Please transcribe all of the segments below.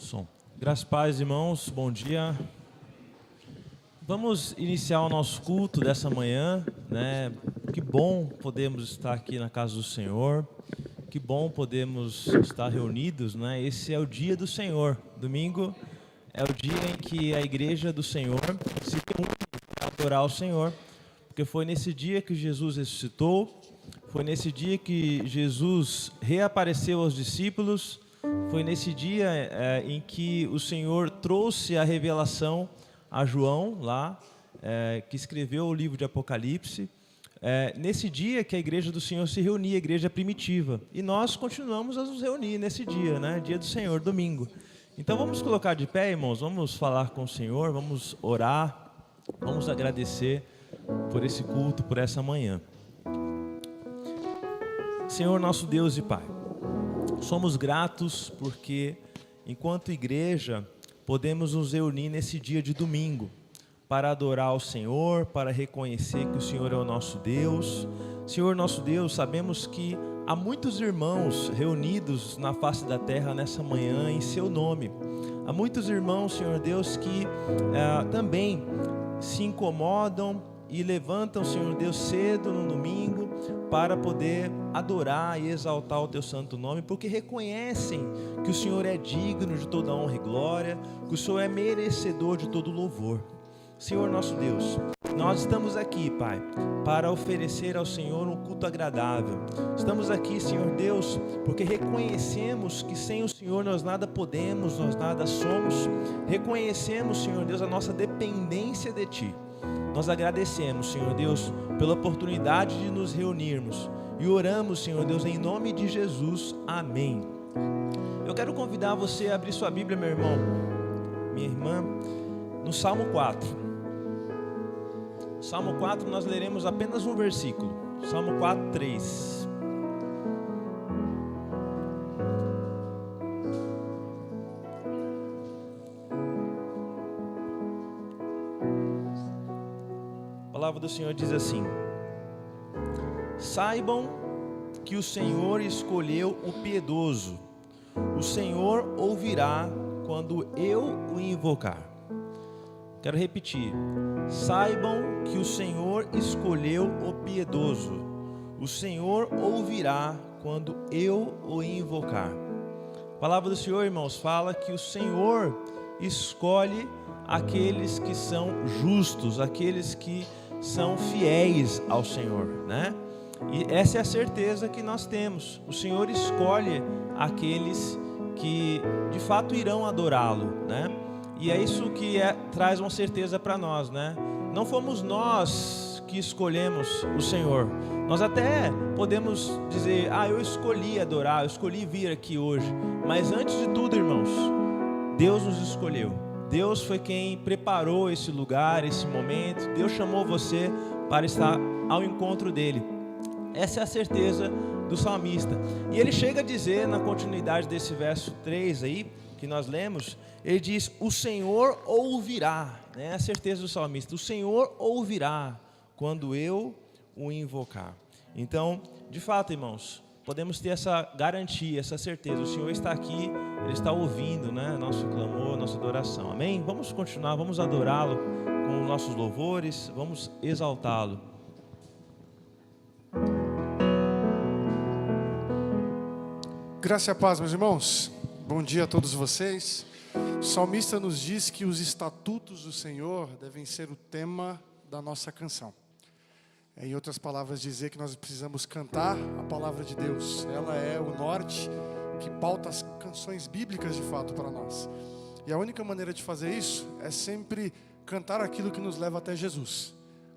Som. Graças a paz, irmãos, bom dia. Vamos iniciar o nosso culto dessa manhã, né? Que bom podemos estar aqui na casa do Senhor. Que bom podemos estar reunidos, né? Esse é o dia do Senhor. Domingo é o dia em que a igreja do Senhor se reúne para adorar o Senhor, porque foi nesse dia que Jesus ressuscitou, foi nesse dia que Jesus reapareceu aos discípulos, foi nesse dia em que o Senhor trouxe a revelação a João, lá, que escreveu o livro de Apocalipse. Nesse dia que a igreja do Senhor se reunia, a igreja primitiva. E nós continuamos a nos reunir nesse dia, né? Dia do Senhor, domingo. Então vamos colocar de pé, irmãos, vamos falar com o Senhor, vamos orar, vamos agradecer por esse culto, por essa manhã. Senhor, nosso Deus e Pai, somos gratos porque, enquanto igreja, podemos nos reunir nesse dia de domingo para adorar o Senhor, para reconhecer que o Senhor é o nosso Deus. Senhor, nosso Deus, sabemos que há muitos irmãos reunidos na face da terra nessa manhã em Seu nome. Há muitos irmãos, Senhor Deus, que também se incomodam e levantam, Senhor Deus, cedo no domingo para poder adorar e exaltar o Teu santo nome, porque reconhecem que o Senhor é digno de toda honra e glória, que o Senhor é merecedor de todo louvor. Senhor nosso Deus, nós estamos aqui, Pai, para oferecer ao Senhor um culto agradável. Estamos aqui, Senhor Deus, porque reconhecemos que sem o Senhor nós nada podemos, nós nada somos. Reconhecemos, Senhor Deus, a nossa dependência de Ti. Nós agradecemos, Senhor Deus, pela oportunidade de nos reunirmos e oramos, Senhor Deus, em nome de Jesus. Amém. Eu quero convidar você a abrir sua Bíblia, meu irmão, minha irmã, no Salmo 4. Salmo 4 nós leremos apenas um versículo. Salmo 4, 3. A palavra do Senhor diz assim: saibam que o Senhor escolheu o piedoso. O Senhor ouvirá quando eu o invocar. Quero repetir. Saibam que o Senhor escolheu o piedoso. O Senhor ouvirá quando eu o invocar. A palavra do Senhor, irmãos, fala que o Senhor escolhe aqueles que são justos, aqueles que são fiéis ao Senhor, né? E essa é a certeza que nós temos. O Senhor escolhe aqueles que de fato irão adorá-lo, né? E é isso que traz uma certeza para nós, né? Não fomos nós que escolhemos o Senhor. Nós até podemos dizer, eu escolhi adorar, eu escolhi vir aqui hoje. Mas antes de tudo, irmãos, Deus nos escolheu. Deus foi quem preparou esse lugar, esse momento. Deus chamou você para estar ao encontro dele. Essa é a certeza do salmista. E ele chega a dizer, na continuidade desse verso 3 aí, que nós lemos, ele diz, o Senhor ouvirá, né? A certeza do salmista, o Senhor ouvirá quando eu o invocar. Então, de fato, irmãos, podemos ter essa garantia, essa certeza, o Senhor está aqui, Ele está ouvindo, né? Nosso clamor, nossa adoração, amém? Vamos continuar, vamos adorá-lo com nossos louvores, vamos exaltá-lo. Graça e paz, meus irmãos. Bom dia a todos vocês. O salmista nos diz que os estatutos do Senhor devem ser o tema da nossa canção. Em outras palavras, dizer que nós precisamos cantar a palavra de Deus. Ela é o norte que pauta as canções bíblicas de fato para nós. E a única maneira de fazer isso é sempre cantar aquilo que nos leva até Jesus.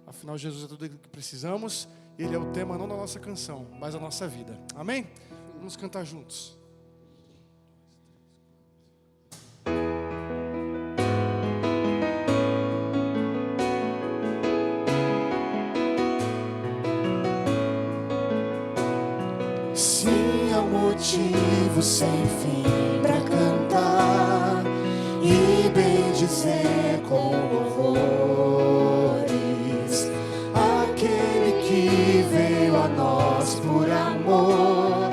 Afinal, Jesus é tudo o que precisamos. Ele é o tema não da nossa canção, mas da nossa vida. Amém? Vamos cantar juntos. Sim, há um motivo sem fim para cantar e bendizer com louvores aquele que veio a nós por amor,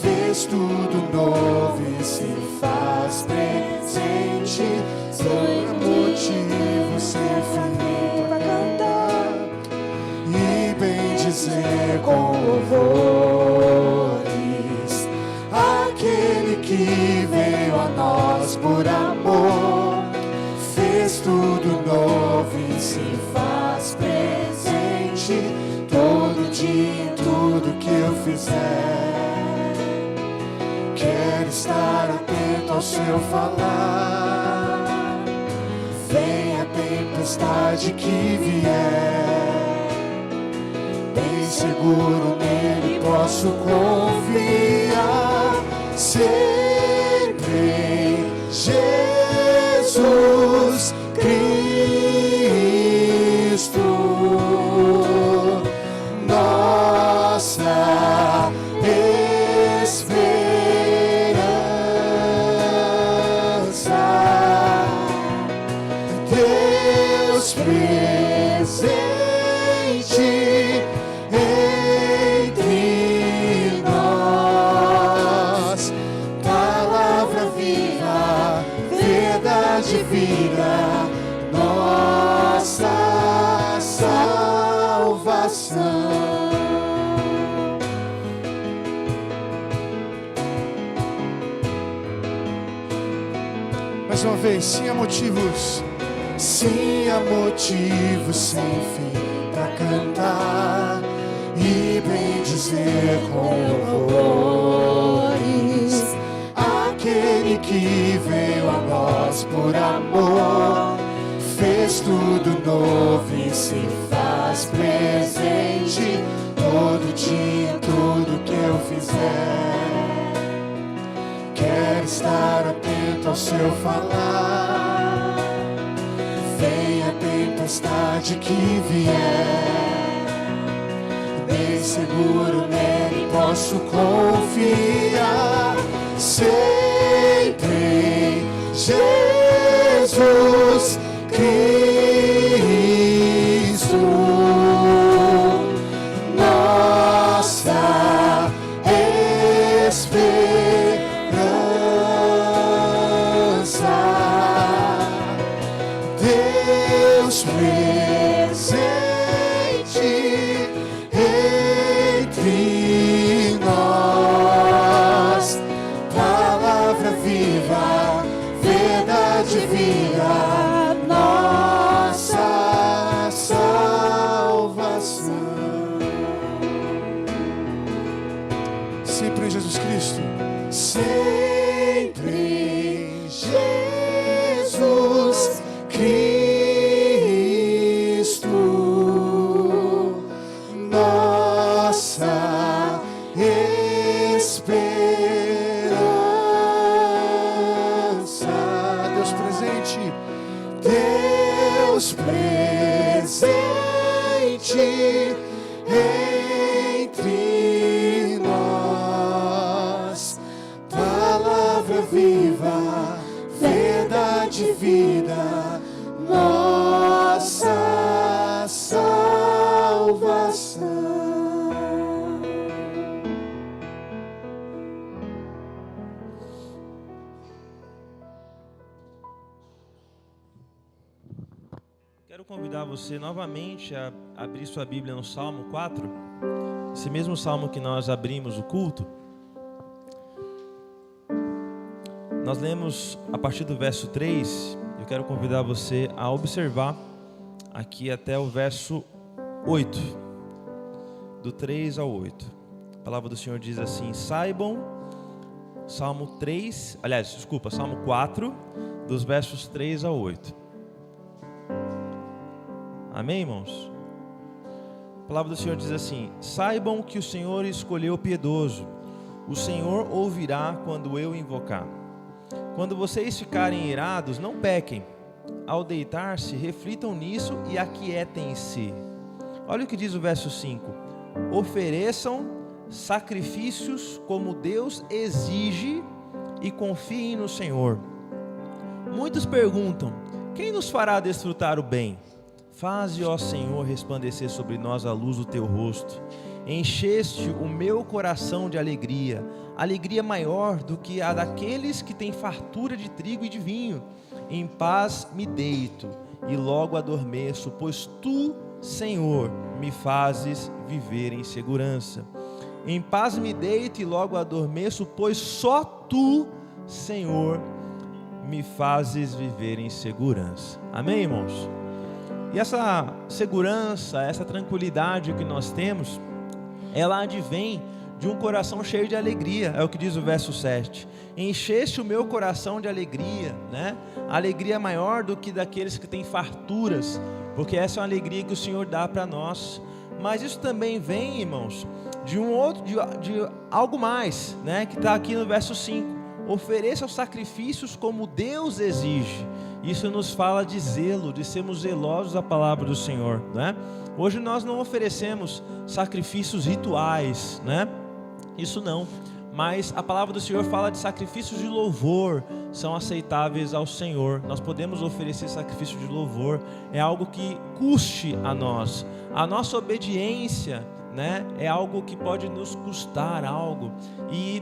fez tudo novo e se faz presente. bendizer com louvores aquele que veio a nós por amor, fez tudo novo e se faz presente todo dia em tudo que eu fizer. Quero estar atento ao seu falar, venha a tempestade que vier, bem seguro nele posso confiar, sempre em Jesus Cristo, nossa esperança, Deus presente entre nós, palavra viva, verdade vida, nossa salvação. Mais uma vez, sim há motivos. Sim, há motivos sem fim pra cantar e bendizer com louvores aquele que veio a nós por amor, fez tudo novo e se faz presente todo dia em tudo que eu fizer. Quero estar atento ao seu falar, venha a tempestade que vier, bem seguro nele posso confiar, sempre em Jesus Cristo, nossa esperança, Deus presente entre nós, palavra viva, verdade vida, nossa salvação. Sempre em Jesus Cristo. Sempre em Jesus Cristo, nossa esperança, Deus presente. Deus presente entre nós, palavra viva, verdade vida, nossa salvação. Quero convidar você novamente a abrir sua Bíblia no Salmo 4, esse mesmo salmo que nós abrimos o culto. Nós lemos a partir do verso 3, eu quero convidar você a observar aqui até o verso 8, do 3 ao 8. A palavra do Senhor diz assim: saibam, Salmo 4, dos versos 3 ao 8. Amém, irmãos? A palavra do Senhor diz assim: saibam que o Senhor escolheu o piedoso, o Senhor ouvirá quando eu invocar. Quando vocês ficarem irados, não pequem. Ao deitar-se, reflitam nisso e aquietem-se. Olha o que diz o verso 5: ofereçam sacrifícios como Deus exige e confiem no Senhor. Muitos perguntam: quem nos fará desfrutar o bem? Faze, ó Senhor, resplandecer sobre nós a luz do teu rosto. Encheste o meu coração de alegria, alegria maior do que a daqueles que têm fartura de trigo e de vinho. Em paz me deito e logo adormeço, pois tu Senhor, me fazes viver em segurança. Em paz me deito e logo adormeço, pois só Tu, Senhor, me fazes viver em segurança. Amém, irmãos? E essa segurança, essa tranquilidade que nós temos, ela advém de um coração cheio de alegria, é o que diz o verso 7. Encheste o meu coração de alegria, né? Alegria maior do que daqueles que têm farturas, porque essa é uma alegria que o Senhor dá para nós. Mas isso também vem, irmãos, de algo mais, né? Que está aqui no verso 5. Ofereça os sacrifícios como Deus exige. Isso nos fala de zelo, de sermos zelosos à palavra do Senhor, né? Hoje nós não oferecemos sacrifícios rituais, né? Isso não. Mas a palavra do Senhor fala de sacrifícios de louvor, são aceitáveis ao Senhor. Nós podemos oferecer sacrifício de louvor, é algo que custe a nós. A nossa obediência, né, é algo que pode nos custar algo. E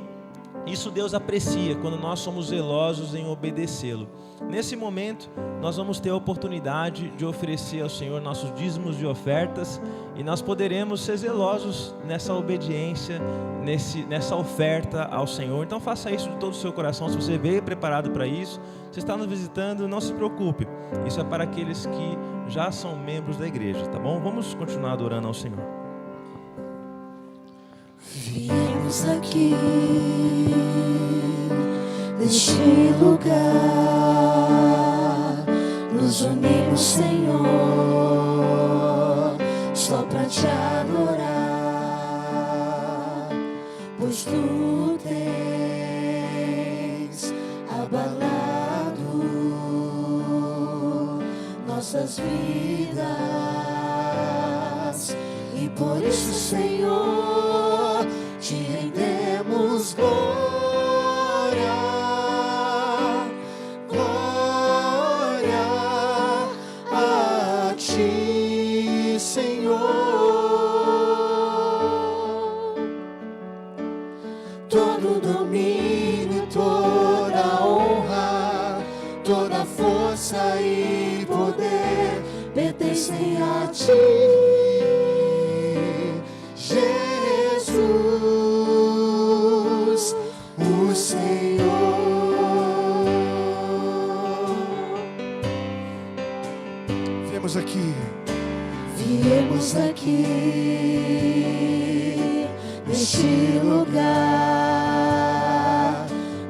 isso Deus aprecia quando nós somos zelosos em obedecê-lo. Nesse momento, nós vamos ter a oportunidade de oferecer ao Senhor nossos dízimos de ofertas e nós poderemos ser zelosos nessa obediência, nessa oferta ao Senhor. Então faça isso de todo o seu coração. Se você veio preparado para isso, você está nos visitando, não se preocupe. Isso é para aqueles que já são membros da igreja, tá bom? Vamos continuar adorando ao Senhor. Viemos aqui neste lugar, nos unimos, Senhor, só para te adorar, pois Tu tens abalado nossas vidas, e por isso, Senhor, te rendemos glória, glória a Ti, Senhor. Todo domínio, toda honra, toda força e poder pertencem a Ti, Jesus, o Senhor. Viemos aqui neste lugar,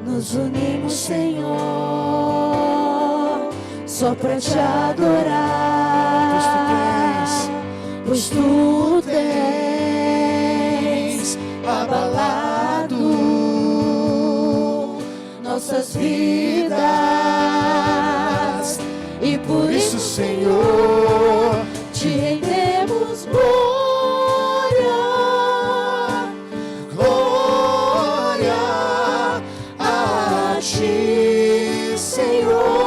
nos unimos, Senhor, só para te adorar, pois Tu tens abalado nossas vidas, e por isso, Senhor, te rendemos glória, glória a Ti, Senhor.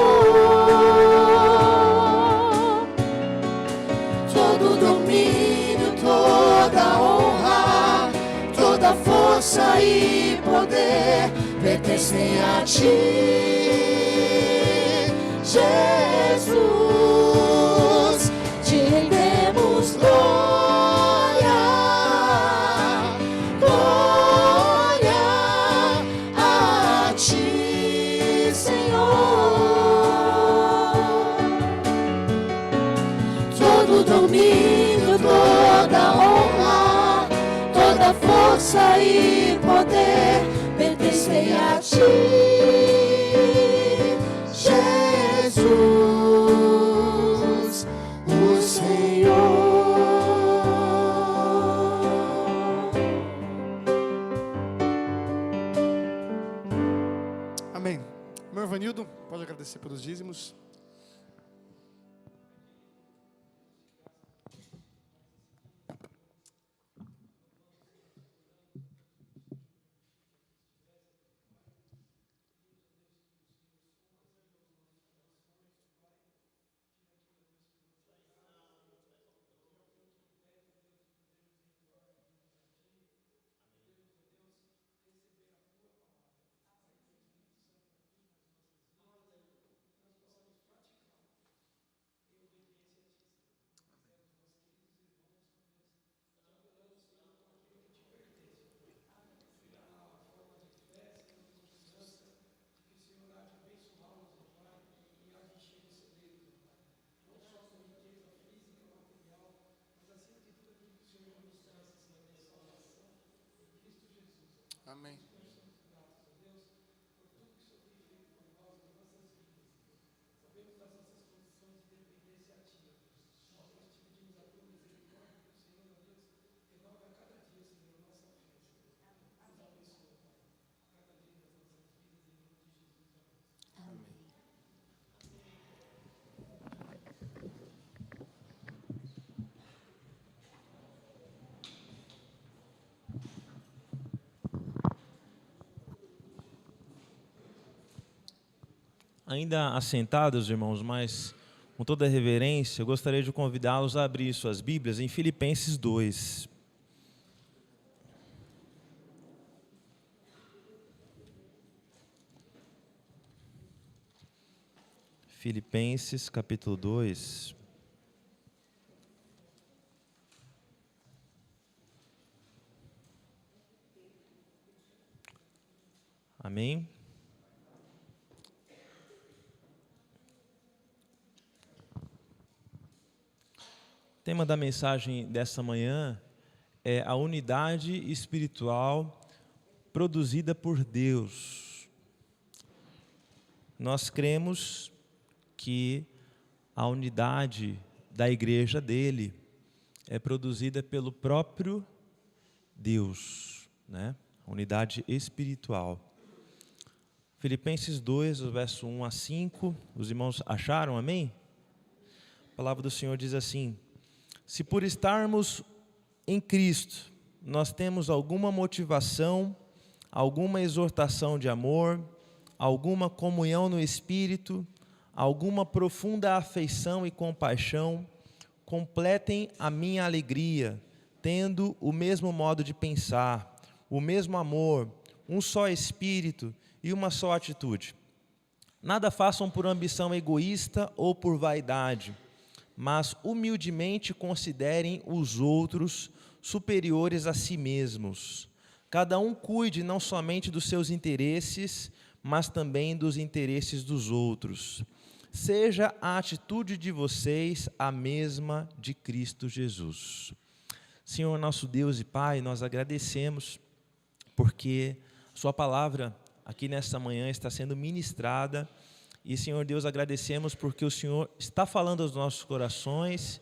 Todo domínio, toda honra, toda força e poder pertencem a Ti, Jesus. Te rendemos glória, glória a Ti, Senhor. Todo domínio, toda honra, toda força e poder pertencem a Ti, Jesus, o Senhor. Amém. Meu Ivanildo, pode agradecer pelos dízimos. Amém. Ainda assentados, irmãos, mas com toda a reverência, eu gostaria de convidá-los a abrir suas Bíblias em Filipenses 2. Filipenses, capítulo 2. Amém? O tema da mensagem dessa manhã é a unidade espiritual produzida por Deus. Nós cremos que a unidade da igreja dele é produzida pelo próprio Deus, né? A unidade espiritual. Filipenses 2, o verso 1 a 5, os irmãos acharam, amém? A palavra do Senhor diz assim: se por estarmos em Cristo, nós temos alguma motivação, alguma exortação de amor, alguma comunhão no Espírito, alguma profunda afeição e compaixão, completem a minha alegria, tendo o mesmo modo de pensar, o mesmo amor, um só Espírito e uma só atitude. Nada façam por ambição egoísta ou por vaidade, mas humildemente considerem os outros superiores a si mesmos. Cada um cuide não somente dos seus interesses, mas também dos interesses dos outros. Seja a atitude de vocês a mesma de Cristo Jesus. Senhor, nosso Deus e Pai, nós agradecemos porque Sua palavra aqui nesta manhã está sendo ministrada. E, Senhor Deus, agradecemos porque o Senhor está falando aos nossos corações,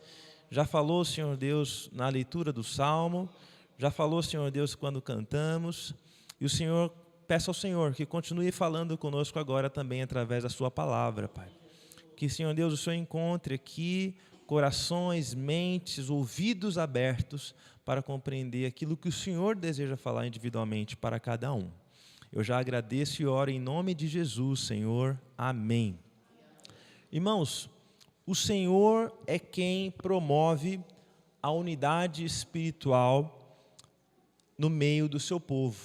já falou, Senhor Deus, na leitura do Salmo, já falou, Senhor Deus, quando cantamos, e o Senhor, peço ao Senhor que continue falando conosco agora também através da Sua palavra, Pai. Que, Senhor Deus, o Senhor encontre aqui corações, mentes, ouvidos abertos para compreender aquilo que o Senhor deseja falar individualmente para cada um. Eu já agradeço e oro em nome de Jesus, Senhor. Amém. Irmãos, o Senhor é quem promove a unidade espiritual no meio do seu povo.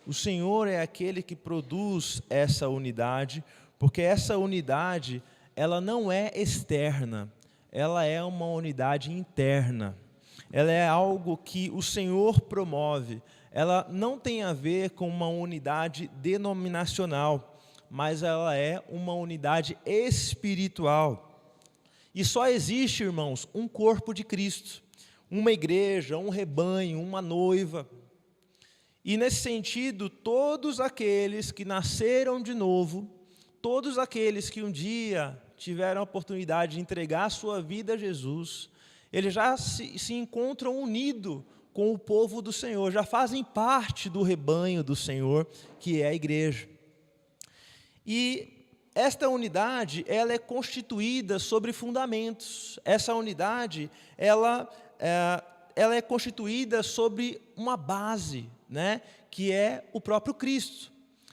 O Senhor é aquele que produz essa unidade, porque essa unidade, ela não é externa, ela é uma unidade interna. Ela é algo que o Senhor promove. Ela não tem a ver com uma unidade denominacional, mas ela é uma unidade espiritual. E só existe, irmãos, um corpo de Cristo, uma igreja, um rebanho, uma noiva. E nesse sentido, todos aqueles que nasceram de novo, todos aqueles que um dia tiveram a oportunidade de entregar a sua vida a Jesus, eles já se encontram unidos com o povo do Senhor, já fazem parte do rebanho do Senhor, que é a igreja. E esta unidade, ela é constituída sobre fundamentos. Essa unidade, ela é constituída sobre uma base, né, que é o próprio Cristo.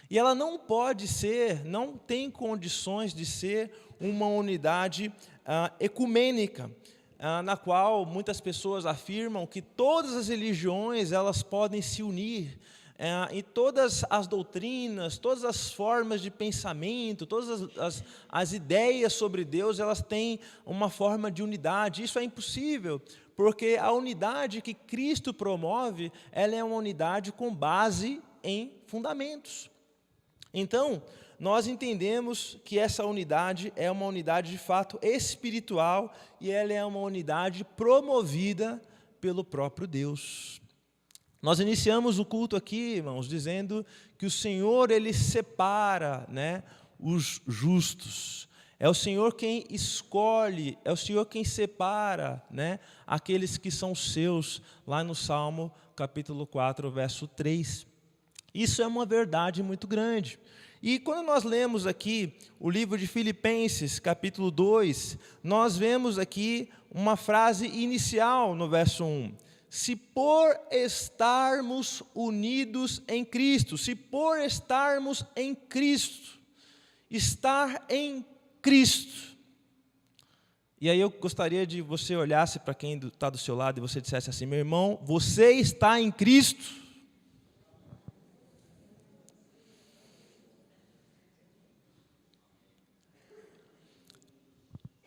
E ela não pode ser, não tem condições de ser uma unidade ecumênica, na qual muitas pessoas afirmam que todas as religiões elas podem se unir, e todas as doutrinas, todas as formas de pensamento, todas as ideias sobre Deus, elas têm uma forma de unidade. Isso é impossível, porque a unidade que Cristo promove, ela é uma unidade com base em fundamentos. Então, nós entendemos que essa unidade é uma unidade de fato espiritual e ela é uma unidade promovida pelo próprio Deus. Nós iniciamos o culto aqui, irmãos, dizendo que o Senhor, Ele separa, né, os justos. É o Senhor quem escolhe, é o Senhor quem separa, né, aqueles que são seus, lá no Salmo capítulo 4, verso 3. Isso é uma verdade muito grande. E quando nós lemos aqui o livro de Filipenses, capítulo 2, nós vemos aqui uma frase inicial no verso 1. Se por estarmos unidos em Cristo, se por estarmos em Cristo, estar em Cristo. E aí eu gostaria de você olhasse para quem está do seu lado e você dissesse assim: meu irmão, você está em Cristo?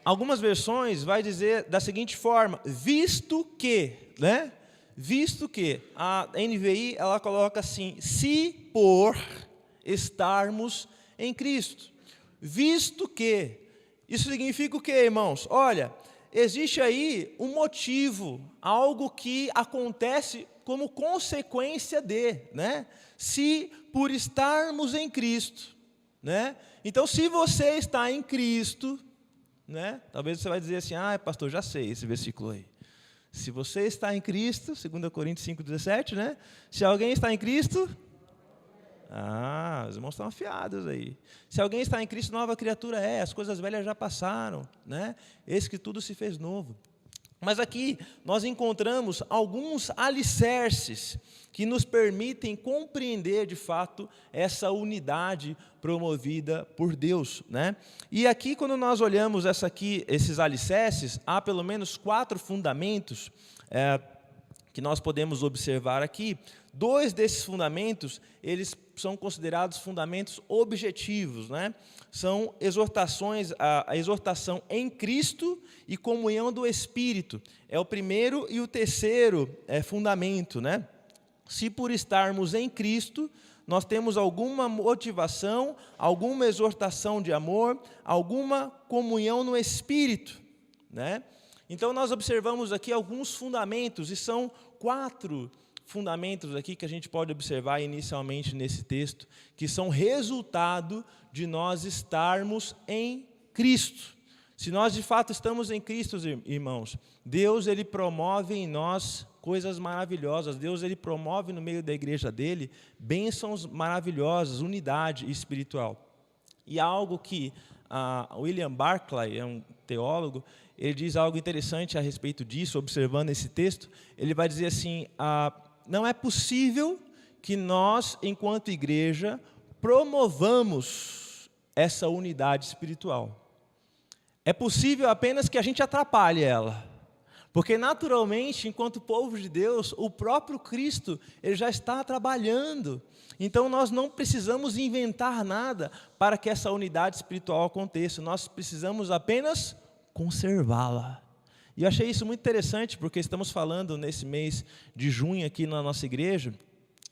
Algumas versões vai dizer da seguinte forma: visto que, né? Visto que, a NVI ela coloca assim: se por estarmos em Cristo. Visto que, isso significa o quê, irmãos? Olha, existe aí um motivo, algo que acontece como consequência de, né? Se por estarmos em Cristo, né? Então, se você está em Cristo, né? Talvez você vai dizer assim: ah, pastor, já sei esse versículo aí. Se você está em Cristo, 2 Coríntios 5,17, né? Se alguém está em Cristo, os irmãos estão afiados aí. Se alguém está em Cristo, nova criatura é, as coisas velhas já passaram, né? Eis que tudo se fez novo. Mas aqui nós encontramos alguns alicerces que nos permitem compreender de fato essa unidade promovida por Deus, né? E aqui, quando nós olhamos esses alicerces, há pelo menos 4 fundamentos que nós podemos observar aqui. 2 desses fundamentos, eles são considerados fundamentos objetivos, né? São exortações, a exortação em Cristo e comunhão do Espírito. É o primeiro e o terceiro fundamento, né? Se por estarmos em Cristo, nós temos alguma motivação, alguma exortação de amor, alguma comunhão no Espírito, né? Então, nós observamos aqui alguns fundamentos, e são 4 fundamentos aqui que a gente pode observar inicialmente nesse texto, que são resultado de nós estarmos em Cristo. Se nós de fato estamos em Cristo, irmãos, Deus ele promove em nós coisas maravilhosas. Deus ele promove no meio da igreja dele bênçãos maravilhosas, unidade espiritual. E algo que William Barclay, é um teólogo, ele diz algo interessante a respeito disso, observando esse texto. Ele vai dizer assim: não é possível que nós, enquanto igreja, promovamos essa unidade espiritual. É possível apenas que a gente atrapalhe ela. Porque, naturalmente, enquanto povo de Deus, o próprio Cristo ele já está trabalhando. Então, nós não precisamos inventar nada para que essa unidade espiritual aconteça. Nós precisamos apenas conservá-la. E eu achei isso muito interessante, porque estamos falando nesse mês de junho aqui na nossa igreja.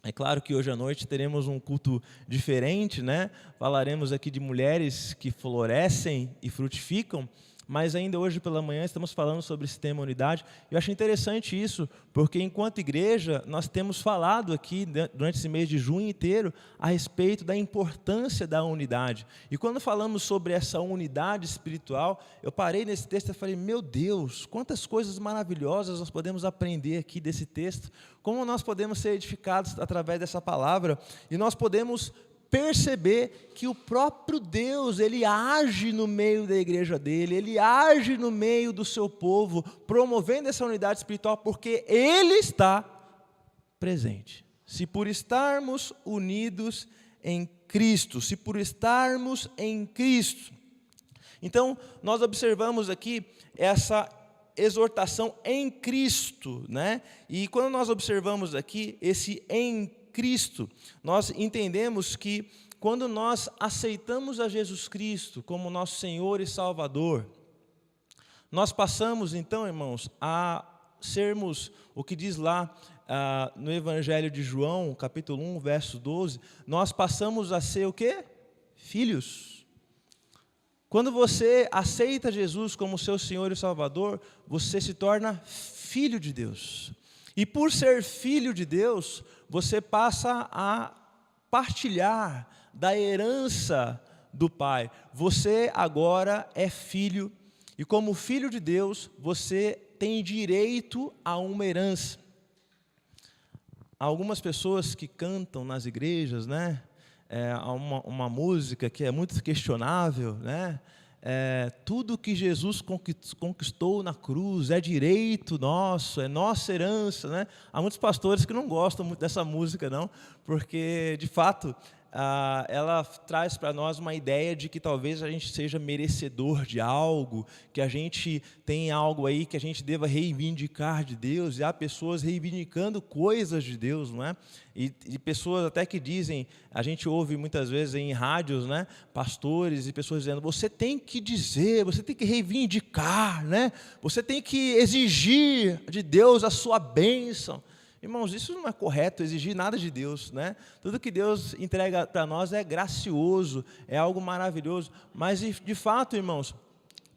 É claro que hoje à noite teremos um culto diferente, né? Falaremos aqui de mulheres que florescem e frutificam, mas ainda hoje pela manhã estamos falando sobre esse tema unidade. Eu achei interessante isso, porque enquanto igreja nós temos falado aqui durante esse mês de junho inteiro a respeito da importância da unidade. E quando falamos sobre essa unidade espiritual, eu parei nesse texto e falei: meu Deus, quantas coisas maravilhosas nós podemos aprender aqui desse texto, como nós podemos ser edificados através dessa palavra, e nós podemos perceber que o próprio Deus, ele age no meio da igreja dele, ele age no meio do seu povo, promovendo essa unidade espiritual, porque ele está presente. Se por estarmos unidos em Cristo, se por estarmos em Cristo. Então, nós observamos aqui essa exortação em Cristo, né? E quando nós observamos aqui esse em Cristo, nós entendemos que quando nós aceitamos a Jesus Cristo como nosso Senhor e Salvador, nós passamos então, irmãos, a sermos, o que diz lá no Evangelho de João, capítulo 1, verso 12, nós passamos a ser o quê? Filhos. Quando você aceita Jesus como seu Senhor e Salvador, você se torna filho de Deus. E por ser filho de Deus, você passa a partilhar da herança do Pai. Você agora é filho, e como filho de Deus, você tem direito a uma herança. Há algumas pessoas que cantam nas igrejas, né? Há uma música que é muito questionável, né? Tudo que Jesus conquistou na cruz é direito nosso, é nossa herança, né? Há muitos pastores que não gostam muito dessa música, não, porque, de fato, ela traz para nós uma ideia de que talvez a gente seja merecedor de algo, que a gente tem algo aí que a gente deva reivindicar de Deus, e há pessoas reivindicando coisas de Deus, não é? E pessoas até que dizem, a gente ouve muitas vezes em rádios, né, pastores e pessoas dizendo, você tem que dizer, você tem que reivindicar, né? Você tem que exigir de Deus a sua bênção. Irmãos, isso não é correto, exigir nada de Deus, né? Tudo que Deus entrega para nós é gracioso, é algo maravilhoso, mas de fato, irmãos,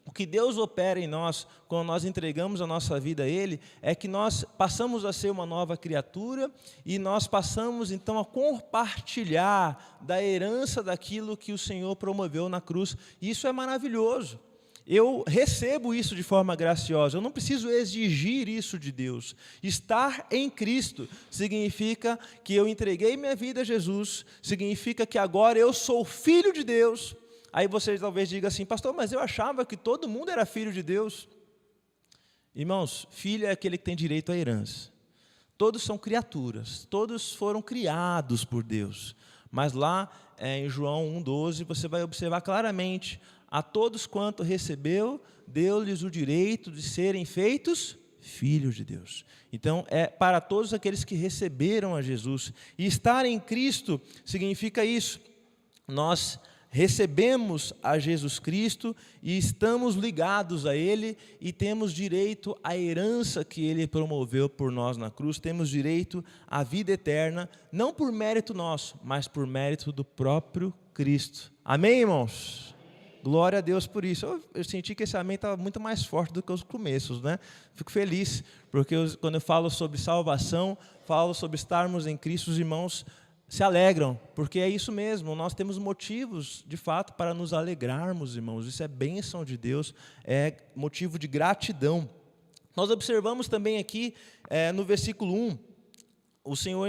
o que Deus opera em nós, quando nós entregamos a nossa vida a Ele, é que nós passamos a ser uma nova criatura e nós passamos então a compartilhar da herança daquilo que o Senhor promoveu na cruz, e isso é maravilhoso. Eu recebo isso de forma graciosa, eu não preciso exigir isso de Deus. Estar em Cristo significa que eu entreguei minha vida a Jesus, significa que agora eu sou filho de Deus. Aí você talvez diga assim, pastor, mas eu achava que todo mundo era filho de Deus. Irmãos, filho é aquele que tem direito à herança. Todos são criaturas, todos foram criados por Deus. Mas lá em João 1,12 você vai observar claramente, a todos quanto recebeu, deu-lhes o direito de serem feitos filhos de Deus. Então, é para todos aqueles que receberam a Jesus. E estar em Cristo significa isso. Nós recebemos a Jesus Cristo e estamos ligados a Ele e temos direito à herança que Ele promoveu por nós na cruz, temos direito à vida eterna, não por mérito nosso, mas por mérito do próprio Cristo. Amém, irmãos? Glória a Deus por isso. Eu senti que esse amém estava muito mais forte do que os começos, né? Fico feliz, porque quando eu falo sobre salvação, falo sobre estarmos em Cristo, os irmãos se alegram, porque é isso mesmo, nós temos motivos, de fato, para nos alegrarmos, irmãos. Isso é bênção de Deus, é motivo de gratidão. Nós observamos também aqui, no versículo 1, o Senhor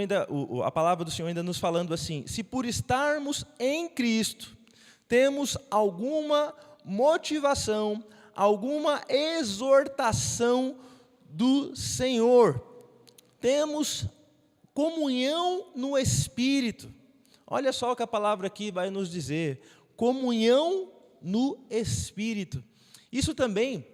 a palavra do Senhor ainda nos falando assim, se por estarmos em Cristo, temos alguma motivação, alguma exortação do Senhor, temos comunhão no Espírito. Olha só o que a palavra aqui vai nos dizer, comunhão no Espírito. Isso também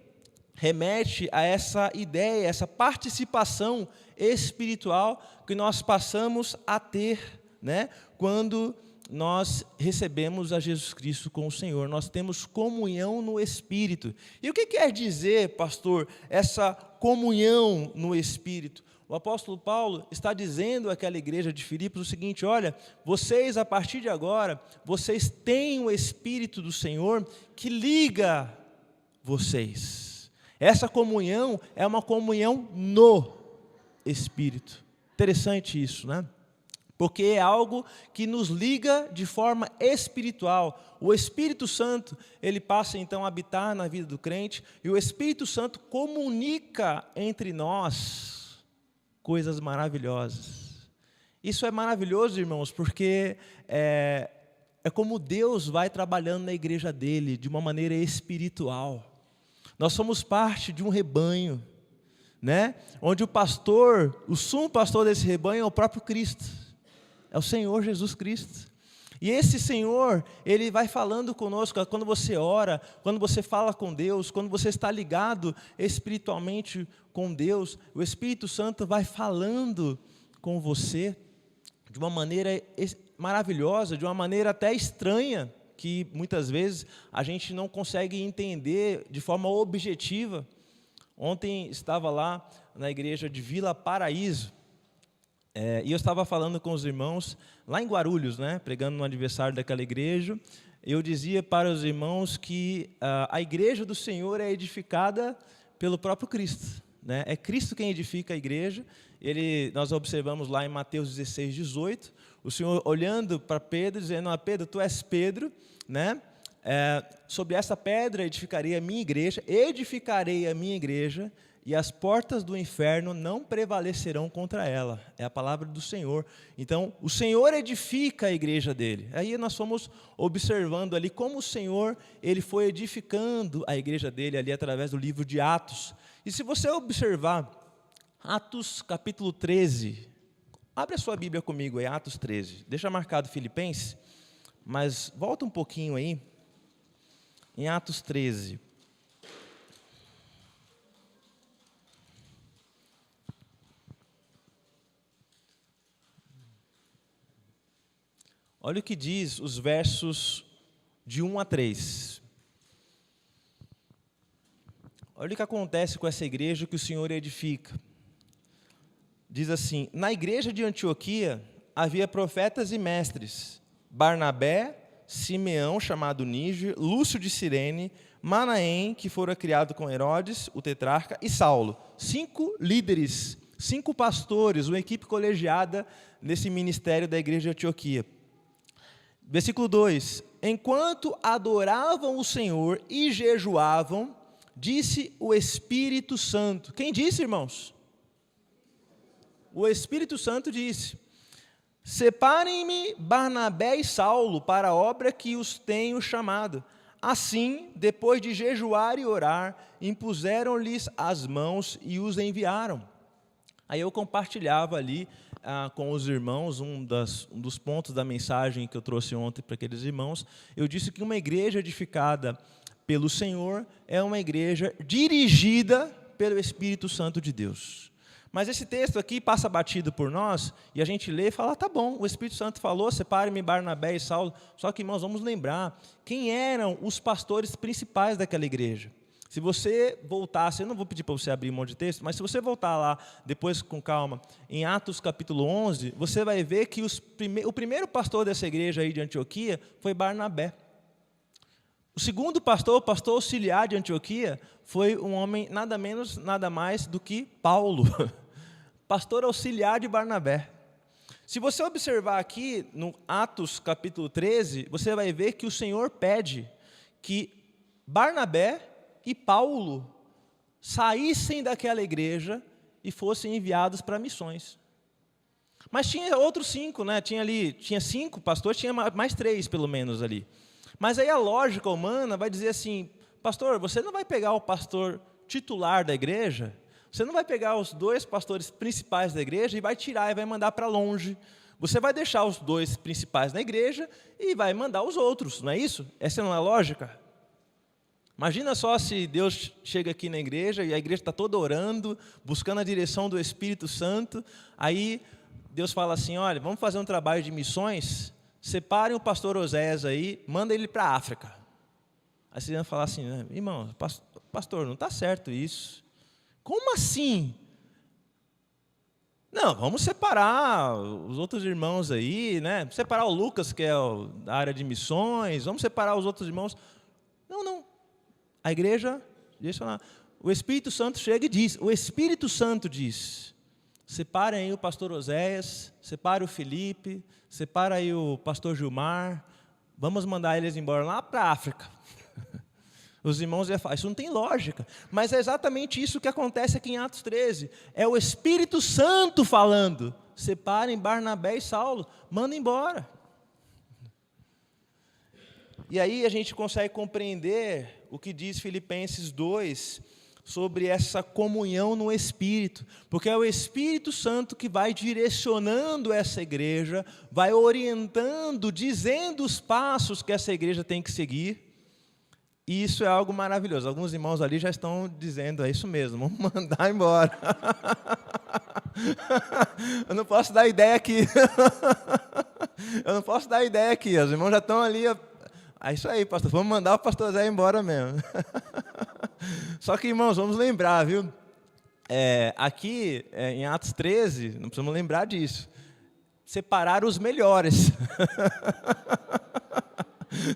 remete a essa ideia, essa participação espiritual que nós passamos a ter, né, quando nós recebemos a Jesus Cristo com o Senhor, nós temos comunhão no Espírito. E o que quer dizer, pastor, essa comunhão no Espírito? O apóstolo Paulo está dizendo àquela igreja de Filipos o seguinte, olha, vocês a partir de agora, vocês têm o Espírito do Senhor que liga vocês. Essa comunhão é uma comunhão no Espírito. Interessante isso, né? Porque é algo que nos liga de forma espiritual. O Espírito Santo, ele passa então a habitar na vida do crente, e o Espírito Santo comunica entre nós coisas maravilhosas. Isso é maravilhoso, irmãos, porque é como Deus vai trabalhando na igreja dele, de uma maneira espiritual. Nós somos parte de um rebanho, né? Onde o pastor, o sumo pastor desse rebanho é o próprio Cristo. É o Senhor Jesus Cristo. E esse Senhor, Ele vai falando conosco, quando você ora, quando você fala com Deus, quando você está ligado espiritualmente com Deus, o Espírito Santo vai falando com você de uma maneira maravilhosa, de uma maneira até estranha, que muitas vezes a gente não consegue entender de forma objetiva. Ontem estava lá na igreja de Vila Paraíso, e eu estava falando com os irmãos, lá em Guarulhos, né, pregando no aniversário daquela igreja, eu dizia para os irmãos que a igreja do Senhor é edificada pelo próprio Cristo, né? É Cristo quem edifica a igreja. Nós observamos lá em Mateus 16, 18, o Senhor olhando para Pedro, dizendo: Pedro, tu és Pedro, né? Sobre essa pedra edificarei a minha igreja, e as portas do inferno não prevalecerão contra ela. É a palavra do Senhor. Então, o Senhor edifica a igreja dele. Aí nós fomos observando ali como o Senhor ele foi edificando a igreja dele ali através do livro de Atos. E se você observar Atos capítulo 13, abre a sua Bíblia comigo aí, Atos 13. Deixa marcado Filipenses, mas volta um pouquinho aí, em Atos 13. Olha o que diz os versos de 1 a 3. Olha o que acontece com essa igreja que o Senhor edifica. Diz assim: na igreja de Antioquia havia profetas e mestres: Barnabé, Simeão, chamado Níger, Lúcio de Cirene, Manaém, que fora criado com Herodes, o tetrarca, e Saulo. 5 líderes, 5 pastores, uma equipe colegiada nesse ministério da igreja de Antioquia. Versículo 2: enquanto adoravam o Senhor e jejuavam, disse o Espírito Santo. Quem disse, irmãos? O Espírito Santo disse: separem-me Barnabé e Saulo para a obra que os tenho chamado. Assim, depois de jejuar e orar, impuseram-lhes as mãos e os enviaram. Aí eu compartilhava ali com os irmãos, um dos pontos da mensagem que eu trouxe ontem para aqueles irmãos. Eu disse que uma igreja edificada pelo Senhor é uma igreja dirigida pelo Espírito Santo de Deus. Mas esse texto aqui passa batido por nós, e a gente lê e fala: tá bom, o Espírito Santo falou, separe-me Barnabé e Saulo. Só que, irmãos, vamos lembrar quem eram os pastores principais daquela igreja. Se você voltasse, eu não vou pedir para você abrir um monte de texto, mas se você voltar lá, depois com calma, em Atos capítulo 11, você vai ver que o primeiro pastor dessa igreja aí de Antioquia foi Barnabé. O segundo pastor, o pastor auxiliar de Antioquia, foi um homem nada menos, nada mais do que Paulo, pastor auxiliar de Barnabé. Se você observar aqui no Atos capítulo 13, você vai ver que o Senhor pede que Barnabé e Paulo saíssem daquela igreja e fossem enviados para missões. Mas tinha outros 5, né? Tinha 5 pastores, tinha mais 3 pelo menos ali. Mas aí a lógica humana vai dizer assim: pastor, você não vai pegar o pastor titular da igreja, você não vai pegar os 2 pastores principais da igreja e vai tirar e vai mandar para longe. Você vai deixar os 2 principais na igreja e vai mandar os outros, não é isso? Essa não é a lógica? Imagina só se Deus chega aqui na igreja e a igreja está toda orando, buscando a direção do Espírito Santo. Aí Deus fala assim: olha, vamos fazer um trabalho de missões, separem o pastor Oséias aí, manda ele para a África. Aí você vai falar assim: irmão, pastor, não está certo isso. Como assim? Não, vamos separar os outros irmãos aí, né? Separar o Lucas, que é da área de missões, vamos separar os outros irmãos. Não. A igreja, o Espírito Santo chega e diz, o Espírito Santo diz: separem aí o pastor Oséias, separe o Felipe, separa aí o pastor Gilmar, vamos mandar eles embora lá para a África. Os irmãos iam falar: isso não tem lógica. Mas é exatamente isso que acontece aqui em Atos 13. É o Espírito Santo falando: separem Barnabé e Saulo, mandem embora. E aí a gente consegue compreender o que diz Filipenses 2 sobre essa comunhão no Espírito, porque é o Espírito Santo que vai direcionando essa igreja, vai orientando, dizendo os passos que essa igreja tem que seguir, e isso é algo maravilhoso. Alguns irmãos ali já estão dizendo: é isso mesmo, vamos mandar embora. Eu não posso dar ideia aqui. Os irmãos já estão ali. É isso aí, pastor, vamos mandar o pastor Zé embora mesmo. Só que, irmãos, vamos lembrar, viu? Aqui, em Atos 13, não precisamos lembrar disso. Separar os melhores.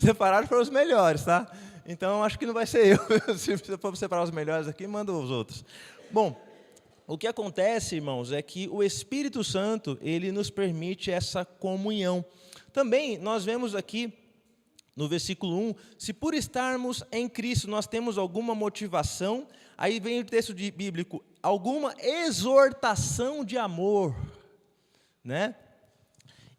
Separar para os melhores, tá? Então, acho que não vai ser eu. Se for separar os melhores aqui, manda os outros. Bom, o que acontece, irmãos, é que o Espírito Santo, ele nos permite essa comunhão. Também nós vemos aqui no versículo 1, se por estarmos em Cristo nós temos alguma motivação, aí vem o texto bíblico, alguma exortação de amor, né?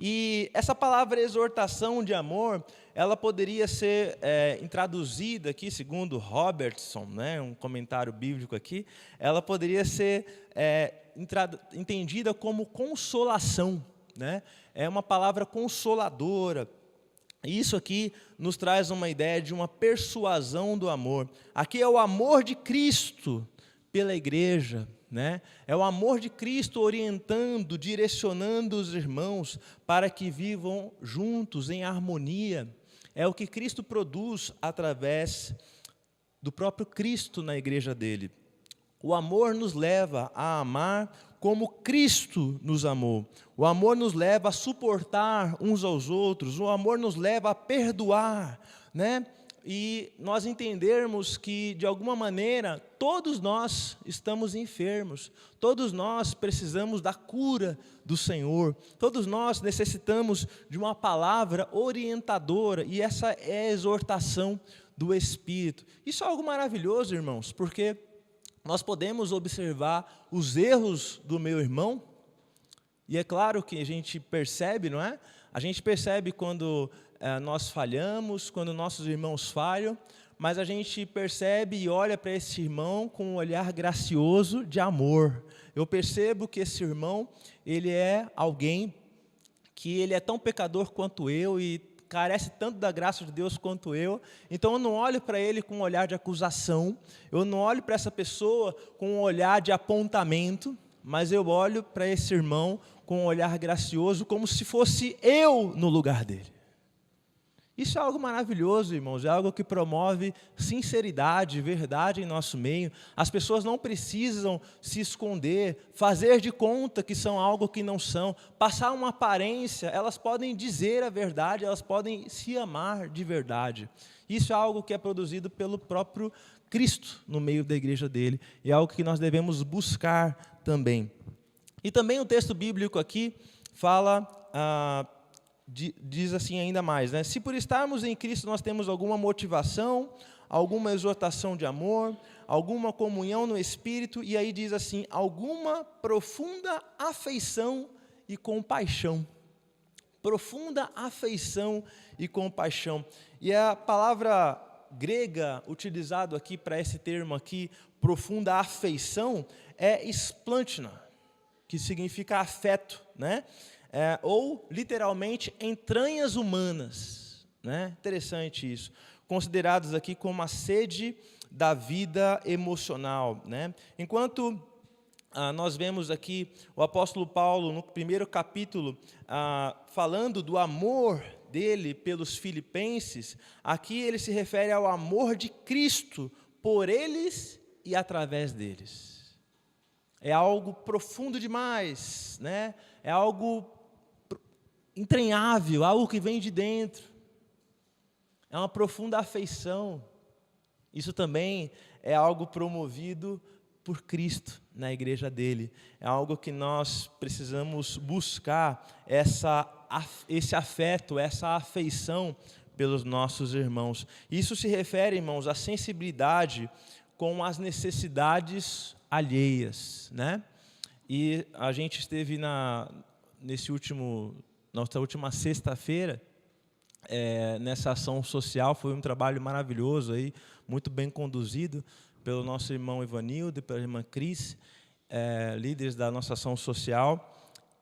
E essa palavra exortação de amor, ela poderia ser traduzida aqui, segundo Robertson, né, um comentário bíblico aqui, ela poderia ser entendida como consolação, né? É uma palavra consoladora. Isso aqui nos traz uma ideia de uma persuasão do amor. Aqui é o amor de Cristo pela igreja, né? É o amor de Cristo orientando, direcionando os irmãos para que vivam juntos em harmonia. É o que Cristo produz através do próprio Cristo na igreja dele. O amor nos leva a amar como Cristo nos amou. O amor nos leva a suportar uns aos outros. O amor nos leva a perdoar, né? E nós entendermos que, de alguma maneira, todos nós estamos enfermos. Todos nós precisamos da cura do Senhor. Todos nós necessitamos de uma palavra orientadora. E essa é a exortação do Espírito. Isso é algo maravilhoso, irmãos, porque nós podemos observar os erros do meu irmão, e é claro que a gente percebe, não é? A gente percebe quando nós falhamos, quando nossos irmãos falham, mas a gente percebe e olha para esse irmão com um olhar gracioso de amor. Eu percebo que esse irmão, ele é alguém que ele é tão pecador quanto eu e carece tanto da graça de Deus quanto eu, então eu não olho para ele com um olhar de acusação, eu não olho para essa pessoa com um olhar de apontamento, mas eu olho para esse irmão com um olhar gracioso, como se fosse eu no lugar dele. Isso é algo maravilhoso, irmãos, é algo que promove sinceridade, verdade em nosso meio. As pessoas não precisam se esconder, fazer de conta que são algo que não são, passar uma aparência, elas podem dizer a verdade, elas podem se amar de verdade. Isso é algo que é produzido pelo próprio Cristo no meio da igreja dele, e é algo que nós devemos buscar também. E também o texto bíblico aqui fala... diz assim ainda mais, né? Se por estarmos em Cristo nós temos alguma motivação, alguma exortação de amor, alguma comunhão no Espírito, e aí diz assim, alguma profunda afeição e compaixão. Profunda afeição e compaixão. E a palavra grega utilizada aqui para esse termo aqui, profunda afeição, é splanchna, que significa afeto, né? Ou, literalmente, entranhas humanas, né? Interessante isso. Considerados aqui como a sede da vida emocional, né? Enquanto nós vemos aqui o apóstolo Paulo, no primeiro capítulo, falando do amor dele pelos filipenses, aqui ele se refere ao amor de Cristo por eles e através deles. É algo profundo demais, né? É algo entranhável, algo que vem de dentro. É uma profunda afeição. Isso também é algo promovido por Cristo na igreja dele. É algo que nós precisamos buscar, esse afeto, essa afeição pelos nossos irmãos. Isso se refere, irmãos, à sensibilidade com as necessidades alheias, né? E a gente esteve nossa última sexta-feira, nessa ação social, foi um trabalho maravilhoso, aí, muito bem conduzido pelo nosso irmão Ivanildo e pela irmã Cris, líderes da nossa ação social,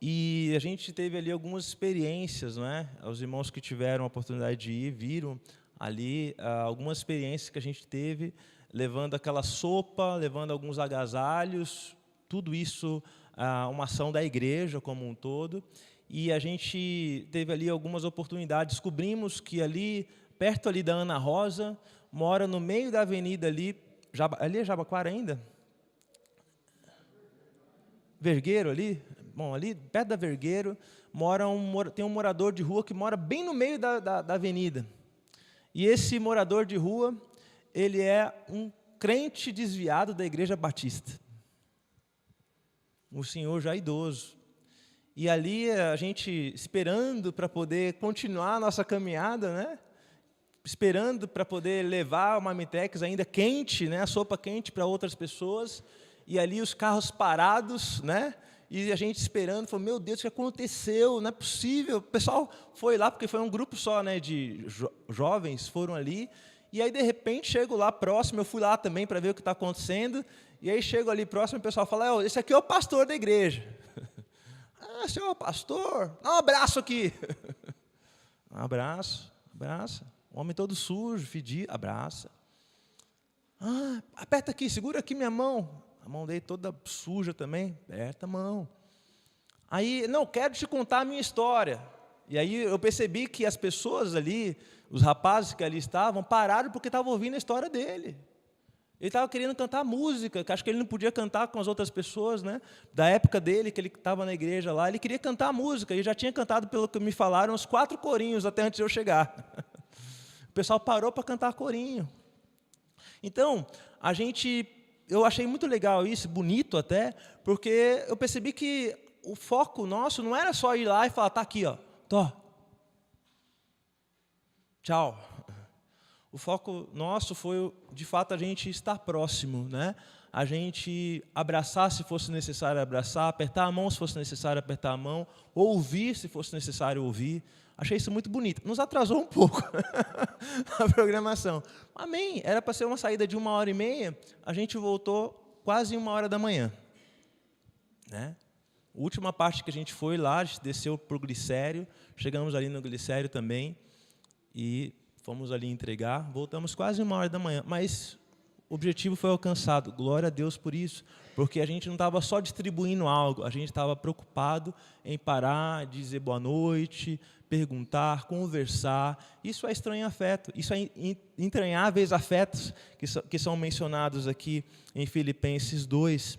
e a gente teve ali algumas experiências, não é? Os irmãos que tiveram a oportunidade de ir, viram ali algumas experiências que a gente teve, levando aquela sopa, levando alguns agasalhos, tudo isso, uma ação da igreja como um todo. E a gente teve ali algumas oportunidades, descobrimos que ali, perto ali da Ana Rosa, mora no meio da avenida ali é Jabaquara ainda? Vergueiro ali? Bom, ali perto da Vergueiro, tem um morador de rua que mora bem no meio da avenida. E esse morador de rua, ele é um crente desviado da Igreja Batista. um senhor já idoso. E ali a gente esperando para poder continuar a nossa caminhada, né? Esperando para poder levar uma Marmitex ainda quente, né? A sopa quente para outras pessoas. E ali os carros parados, né? E a gente esperando, falou, meu Deus, o que aconteceu? Não é possível. O pessoal foi lá, porque foi um grupo só, né, de jovens, foram ali. E aí, de repente, chego lá próximo, eu fui lá também para ver o que está acontecendo. E aí, chego ali próximo, o pessoal fala, esse aqui é o pastor da igreja. Ah, senhor pastor, dá um abraço aqui. Um abraço, abraça. Um homem todo sujo, fedido, abraça. Ah, aperta aqui, segura aqui minha mão. A mão dele toda suja também, aperta a mão. Aí, não, quero te contar a minha história. E aí eu percebi que as pessoas ali, os rapazes que ali estavam, pararam porque estavam ouvindo a história dele. Ele estava querendo cantar música, que acho que ele não podia cantar com as outras pessoas, né? Da época dele, que ele estava na igreja lá, ele queria cantar música. Ele já tinha cantado, pelo que me falaram, uns 4 corinhos até antes de eu chegar. O pessoal parou para cantar corinho. Então, eu achei muito legal isso, bonito até, porque eu percebi que o foco nosso não era só ir lá e falar, tá aqui, ó, tô. Tchau. O foco nosso foi, de fato, a gente estar próximo, né? A gente abraçar se fosse necessário abraçar, apertar a mão se fosse necessário apertar a mão, ouvir se fosse necessário ouvir. Achei isso muito bonito. Nos atrasou um pouco a programação. Amém. Era para ser uma saída de 1h30, a gente voltou quase 1h da manhã. Né? A última parte que a gente foi lá, a gente desceu para o Glicério, chegamos ali no Glicério também, e fomos ali entregar, voltamos quase 1h da manhã, mas o objetivo foi alcançado, glória a Deus por isso, porque a gente não estava só distribuindo algo, a gente estava preocupado em parar, dizer boa noite, perguntar, conversar. Isso é estranho afeto, isso é entranháveis afetos que são mencionados aqui em Filipenses 2.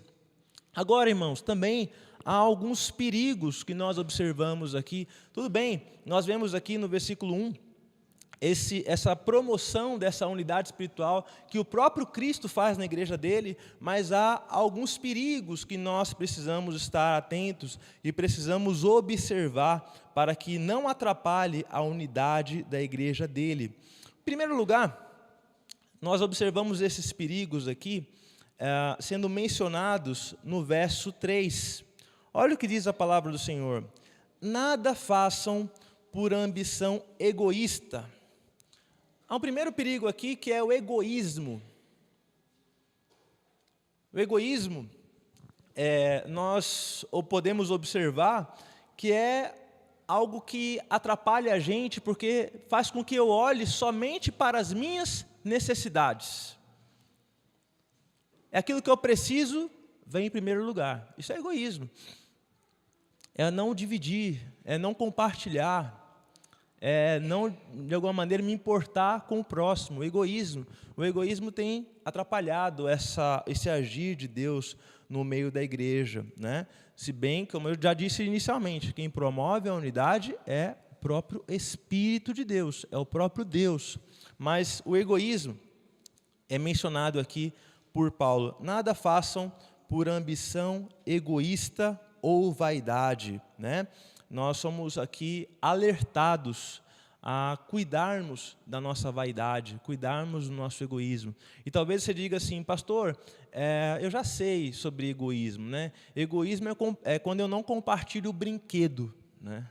Agora, irmãos, também há alguns perigos que nós observamos aqui. Tudo bem, nós vemos aqui no versículo 1, essa promoção dessa unidade espiritual que o próprio Cristo faz na igreja dele, mas há alguns perigos que nós precisamos estar atentos e precisamos observar para que não atrapalhe a unidade da igreja dele. Em primeiro lugar, nós observamos esses perigos aqui sendo mencionados no verso 3. Olha o que diz a palavra do Senhor. Nada façam por ambição egoísta. Há um primeiro perigo aqui que é o egoísmo. O egoísmo, nós podemos observar que é algo que atrapalha a gente porque faz com que eu olhe somente para as minhas necessidades. É aquilo que eu preciso, vem em primeiro lugar. Isso é egoísmo. É não dividir, é não compartilhar, é não, de alguma maneira, me importar com o próximo, o egoísmo. O egoísmo tem atrapalhado esse agir de Deus no meio da igreja, né? Se bem, como eu já disse inicialmente, quem promove a unidade é o próprio Espírito de Deus, é o próprio Deus. Mas o egoísmo é mencionado aqui por Paulo. Nada façam por ambição egoísta ou vaidade, né? Nós somos aqui alertados a cuidarmos da nossa vaidade, cuidarmos do nosso egoísmo. E talvez você diga assim, pastor, eu já sei sobre egoísmo, né? Egoísmo é quando eu não compartilho o brinquedo, né?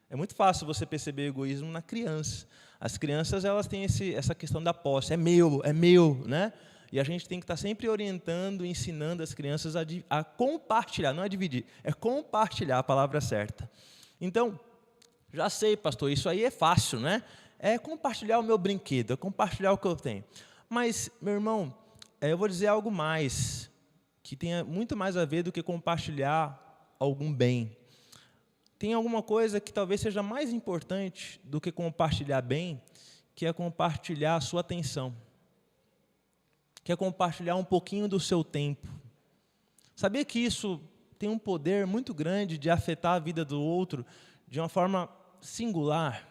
É muito fácil você perceber egoísmo na criança. As crianças, elas têm essa questão da posse, é meu, né? E a gente tem que estar sempre orientando, ensinando as crianças a compartilhar, não é dividir, é compartilhar a palavra certa. Então, já sei, pastor, isso aí é fácil, né? É compartilhar o meu brinquedo, é compartilhar o que eu tenho. Mas, meu irmão, eu vou dizer algo mais, que tenha muito mais a ver do que compartilhar algum bem. Tem alguma coisa que talvez seja mais importante do que compartilhar bem, que é compartilhar a sua atenção. Que é compartilhar um pouquinho do seu tempo. Sabia que isso tem um poder muito grande de afetar a vida do outro de uma forma singular,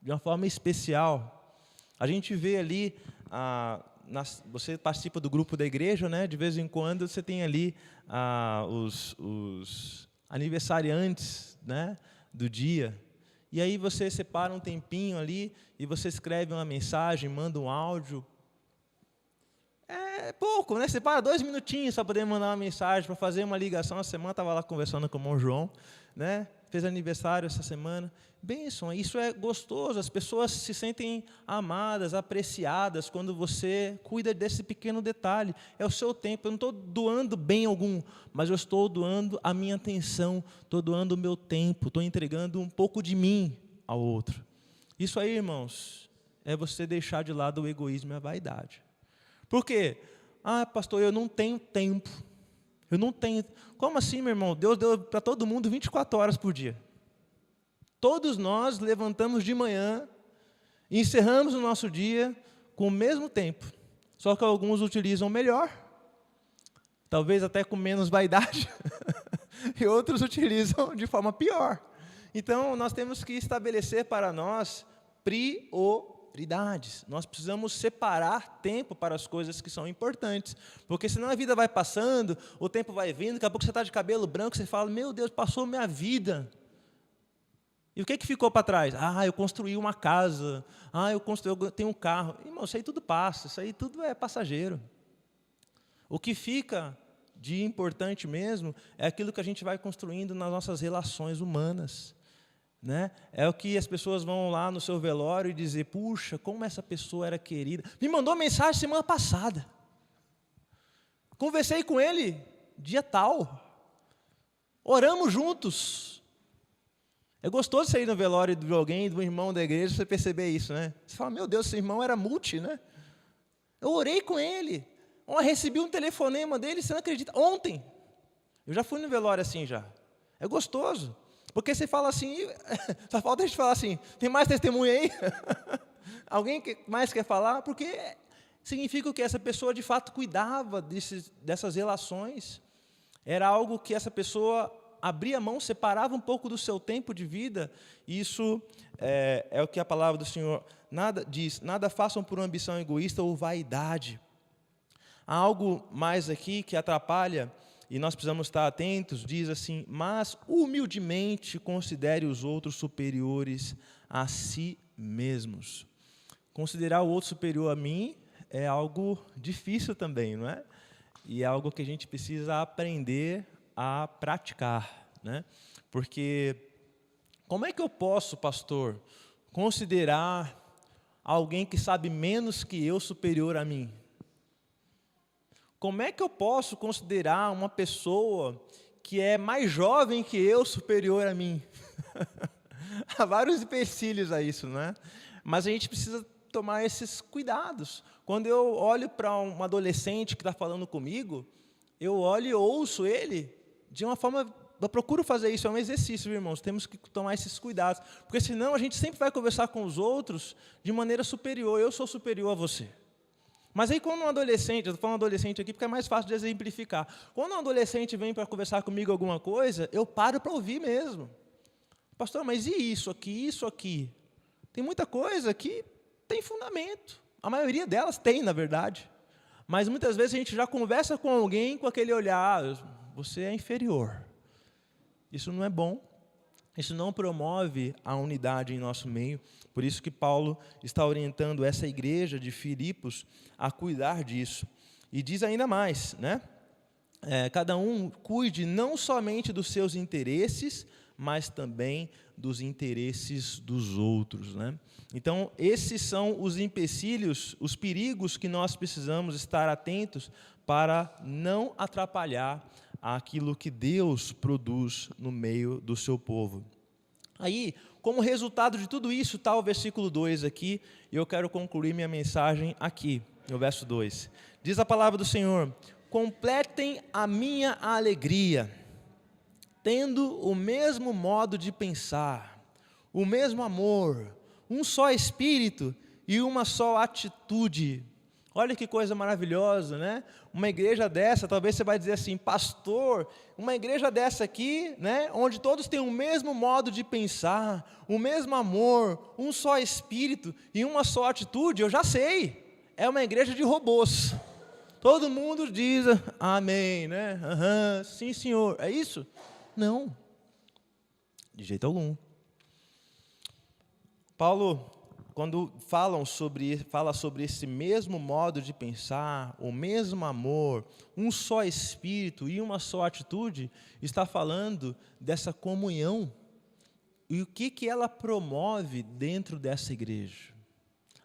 de uma forma especial. A gente vê ali você participa do grupo da igreja, né? De vez em quando você tem ali os aniversariantes, né? Do dia. E aí você separa um tempinho ali e você escreve uma mensagem, manda um áudio. É pouco, né? Separa 2 minutinhos para poder mandar uma mensagem, para fazer uma ligação. Essa semana estava lá conversando com o irmão João, né? Fez aniversário essa semana. Bênção, isso é gostoso. As pessoas se sentem amadas, apreciadas quando você cuida desse pequeno detalhe. É o seu tempo. Eu não estou doando bem algum, mas eu estou doando a minha atenção, estou doando o meu tempo, estou entregando um pouco de mim ao outro. Isso aí, irmãos, é você deixar de lado o egoísmo e a vaidade. Por quê? Pastor, eu não tenho tempo. Eu não tenho. Como assim, meu irmão? Deus deu para todo mundo 24 horas por dia. Todos nós levantamos de manhã e encerramos o nosso dia com o mesmo tempo. Só que alguns utilizam melhor, talvez até com menos vaidade, e outros utilizam de forma pior. Então, nós temos que estabelecer para nós prioridades. Nós precisamos separar tempo para as coisas que são importantes, porque senão a vida vai passando, o tempo vai vindo, daqui a pouco você está de cabelo branco, você fala, meu Deus, passou minha vida. E o que ficou para trás? Eu construí uma casa, eu tenho um carro. Irmão, isso aí tudo passa, isso aí tudo é passageiro. O que fica de importante mesmo é aquilo que a gente vai construindo nas nossas relações humanas. Né? É o que as pessoas vão lá no seu velório e dizer, puxa, como essa pessoa era querida. Me mandou mensagem semana passada. Conversei com ele dia tal. Oramos juntos. É gostoso você ir no velório de alguém, do irmão da igreja, você perceber isso, né? Você fala, meu Deus, esse irmão era multi, né? Eu orei com ele. Recebi um telefonema dele, você não acredita? Ontem. Eu já fui no velório assim já. É gostoso. Porque você fala assim, só falta a gente falar assim, tem mais testemunha aí? Alguém mais quer falar? Porque significa que essa pessoa de fato cuidava dessas relações. Era algo que essa pessoa abria mão, separava um pouco do seu tempo de vida. Isso é o que a palavra do Senhor diz. Nada façam por ambição egoísta ou vaidade. Há algo mais aqui que atrapalha, e nós precisamos estar atentos, diz assim, mas humildemente considere os outros superiores a si mesmos. Considerar o outro superior a mim é algo difícil também, não é? E é algo que a gente precisa aprender a praticar, né? Porque como é que eu posso, pastor, considerar alguém que sabe menos que eu superior a mim? Como é que eu posso considerar uma pessoa que é mais jovem que eu superior a mim? Há vários empecilhos a isso, né? Mas a gente precisa tomar esses cuidados. Quando eu olho para um adolescente que está falando comigo, eu olho e ouço ele de uma forma, eu procuro fazer isso, é um exercício, irmãos, temos que tomar esses cuidados, porque senão a gente sempre vai conversar com os outros de maneira superior, eu sou superior a você. Mas aí quando um adolescente, eu estou falando adolescente aqui porque é mais fácil de exemplificar, quando um adolescente vem para conversar comigo alguma coisa, eu paro para ouvir mesmo. Pastor, mas e isso aqui, isso aqui? Tem muita coisa que tem fundamento, a maioria delas tem, na verdade, mas muitas vezes a gente já conversa com alguém com aquele olhar, você é inferior. Isso não é bom. Isso não promove a unidade em nosso meio. Por isso que Paulo está orientando essa igreja de Filipos a cuidar disso. E diz ainda mais, né? Cada um cuide não somente dos seus interesses, mas também dos interesses dos outros, né? Então, esses são os empecilhos, os perigos que nós precisamos estar atentos para não atrapalhar aquilo que Deus produz no meio do seu povo. Aí, como resultado de tudo isso, está o versículo 2 aqui, e eu quero concluir minha mensagem aqui, no verso 2. Diz a palavra do Senhor, completem a minha alegria, tendo o mesmo modo de pensar, o mesmo amor, um só espírito e uma só atitude. Olha que coisa maravilhosa, né? Uma igreja dessa, talvez você vai dizer assim, pastor, uma igreja dessa aqui, né, onde todos têm o mesmo modo de pensar, o mesmo amor, um só espírito e uma só atitude, eu já sei. é uma igreja de robôs. Todo mundo diz amém, né? Aham, sim, senhor. É isso? Não. De jeito algum. Paulo, quando fala sobre esse mesmo modo de pensar, o mesmo amor, um só espírito e uma só atitude, está falando dessa comunhão. E o que ela promove dentro dessa igreja?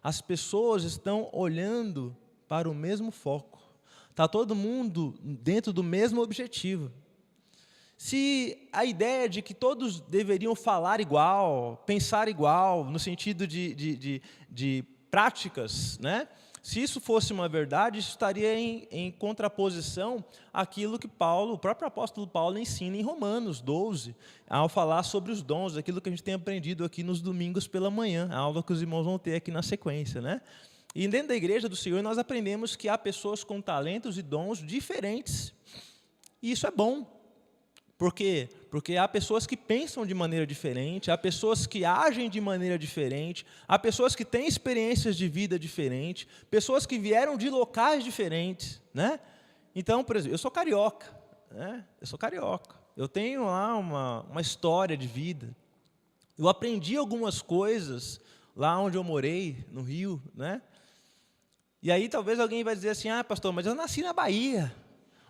As pessoas estão olhando para o mesmo foco. Está todo mundo dentro do mesmo objetivo. Se a ideia de que todos deveriam falar igual, pensar igual, no sentido de práticas, né? Se isso fosse uma verdade, isso estaria em contraposição àquilo que o próprio apóstolo Paulo ensina em Romanos 12, ao falar sobre os dons, aquilo que a gente tem aprendido aqui nos domingos pela manhã, a aula que os irmãos vão ter aqui na sequência, né? E dentro da igreja do Senhor nós aprendemos que há pessoas com talentos e dons diferentes, e isso é bom. Por quê? Porque há pessoas que pensam de maneira diferente, há pessoas que agem de maneira diferente, há pessoas que têm experiências de vida diferentes, pessoas que vieram de locais diferentes, né? Então, por exemplo, eu sou carioca, né? Eu tenho lá uma história de vida. Eu aprendi algumas coisas lá onde eu morei, no Rio, né? E aí talvez alguém vai dizer assim, pastor, mas eu nasci na Bahia.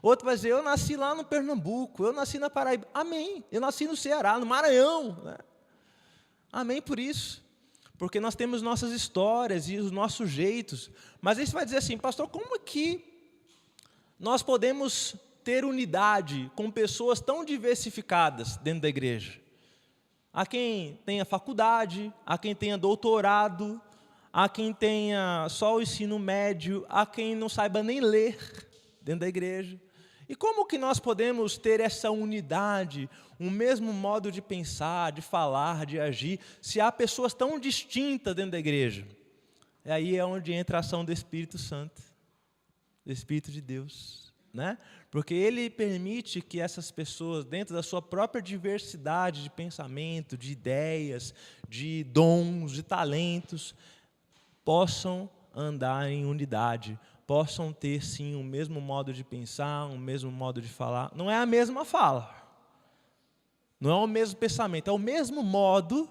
Outro vai dizer, eu nasci lá no Pernambuco, eu nasci na Paraíba. Amém. Eu nasci no Ceará, no Maranhão. Né? Amém por isso. Porque nós temos nossas histórias e os nossos jeitos. Mas aí você vai dizer assim, pastor, como é que nós podemos ter unidade com pessoas tão diversificadas dentro da igreja? Há quem tenha faculdade, há quem tenha doutorado, há quem tenha só o ensino médio, há quem não saiba nem ler dentro da igreja. E como que nós podemos ter essa unidade, um mesmo modo de pensar, de falar, de agir, se há pessoas tão distintas dentro da igreja? E aí é onde entra a ação do Espírito Santo, do Espírito de Deus, né? Porque Ele permite que essas pessoas, dentro da sua própria diversidade de pensamento, de ideias, de dons, de talentos, possam andar em unidade, possam ter, sim, o mesmo modo de pensar, o mesmo modo de falar. Não é a mesma fala, não é o mesmo pensamento, é o mesmo modo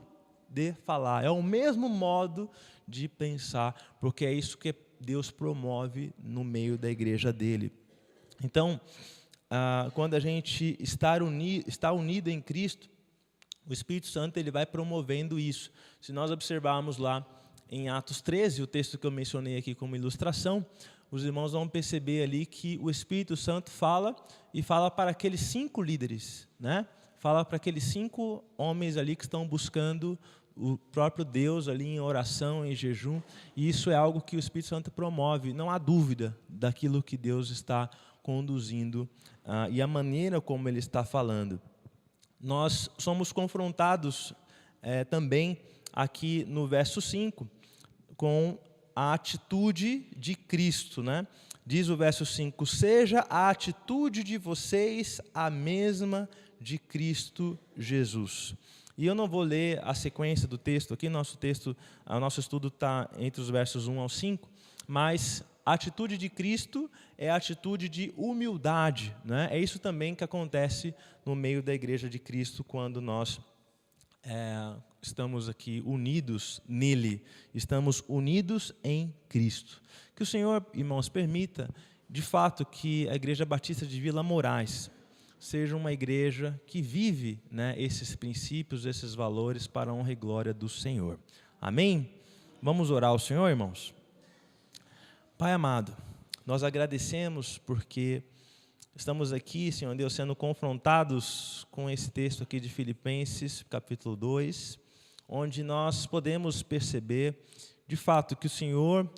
de falar, é o mesmo modo de pensar, porque é isso que Deus promove no meio da igreja dele. Então, quando a gente está unido em Cristo, o Espírito Santo ele vai promovendo isso. Se nós observarmos lá em Atos 13, o texto que eu mencionei aqui como ilustração, os irmãos vão perceber ali que o Espírito Santo fala para aqueles 5 líderes, né? Fala para aqueles 5 homens ali que estão buscando o próprio Deus ali em oração, em jejum, e isso é algo que o Espírito Santo promove, não há dúvida daquilo que Deus está conduzindo e a maneira como Ele está falando. Nós somos confrontados também aqui no verso 5 com a atitude de Cristo, né? Diz o verso 5, seja a atitude de vocês a mesma de Cristo Jesus. E eu não vou ler a sequência do texto aqui, nosso estudo está entre os versos 1 ao 5, mas a atitude de Cristo é a atitude de humildade, né? É isso também que acontece no meio da igreja de Cristo quando nós estamos aqui unidos nele, estamos unidos em Cristo. Que o Senhor, irmãos, permita, de fato, que a Igreja Batista de Vila Moraes seja uma igreja que vive, né, esses princípios, esses valores para a honra e glória do Senhor. Amém? Vamos orar ao Senhor, irmãos? Pai amado, nós agradecemos porque estamos aqui, Senhor Deus, sendo confrontados com esse texto aqui de Filipenses, capítulo 2, onde nós podemos perceber, de fato, que o Senhor,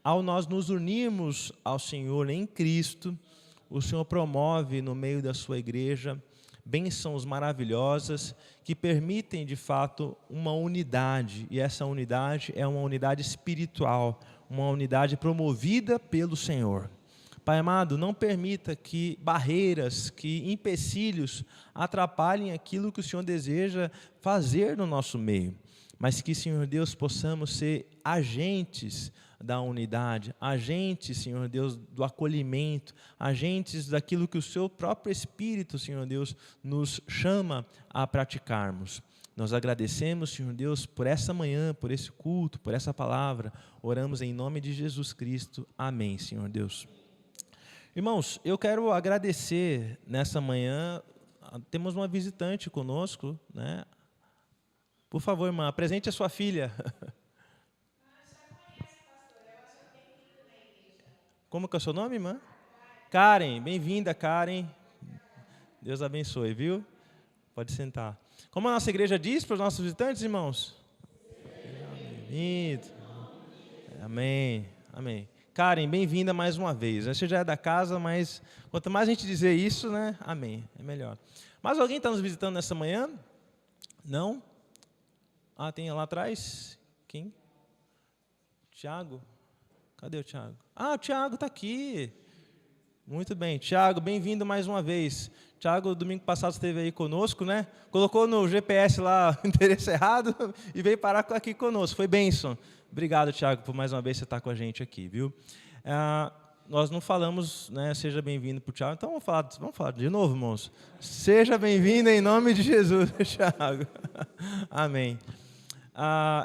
ao nós nos unirmos ao Senhor em Cristo, o Senhor promove no meio da sua igreja bênçãos maravilhosas que permitem, de fato, uma unidade, e essa unidade é uma unidade espiritual, uma unidade promovida pelo Senhor. Pai amado, não permita que barreiras, que empecilhos atrapalhem aquilo que o Senhor deseja fazer no nosso meio. mas que, Senhor Deus, possamos ser agentes da unidade, agentes, Senhor Deus, do acolhimento, agentes daquilo que o Seu próprio Espírito, Senhor Deus, nos chama a praticarmos. Nós agradecemos, Senhor Deus, por essa manhã, por esse culto, por essa palavra. Oramos em nome de Jesus Cristo. Amém, Senhor Deus. Irmãos, eu quero agradecer nessa manhã, temos uma visitante conosco, né? Por favor, irmã, apresente a sua filha. Como que é o seu nome, irmã? Karen, bem-vinda, Karen. Deus abençoe, viu? Pode sentar. Como a nossa igreja diz para os nossos visitantes, irmãos? Bem-vindo. Amém, amém. Karen, bem-vinda mais uma vez. Você já é da casa, mas quanto mais a gente dizer isso, né? Amém, é melhor. Mas alguém está nos visitando nessa manhã? Não? Ah, tem lá atrás? Quem? Tiago? Cadê o Tiago? Ah, o Tiago está aqui. Muito bem. Tiago, bem-vindo mais uma vez. Tiago, domingo passado esteve aí conosco, né? Colocou no GPS lá o endereço errado e veio parar aqui conosco. Foi bênção. Obrigado, Tiago, por mais uma vez você estar com a gente aqui, viu? Nós não falamos, né? Seja bem-vindo para o Tiago. Então vamos falar de novo, irmãos. Seja bem-vindo em nome de Jesus, Tiago. Amém.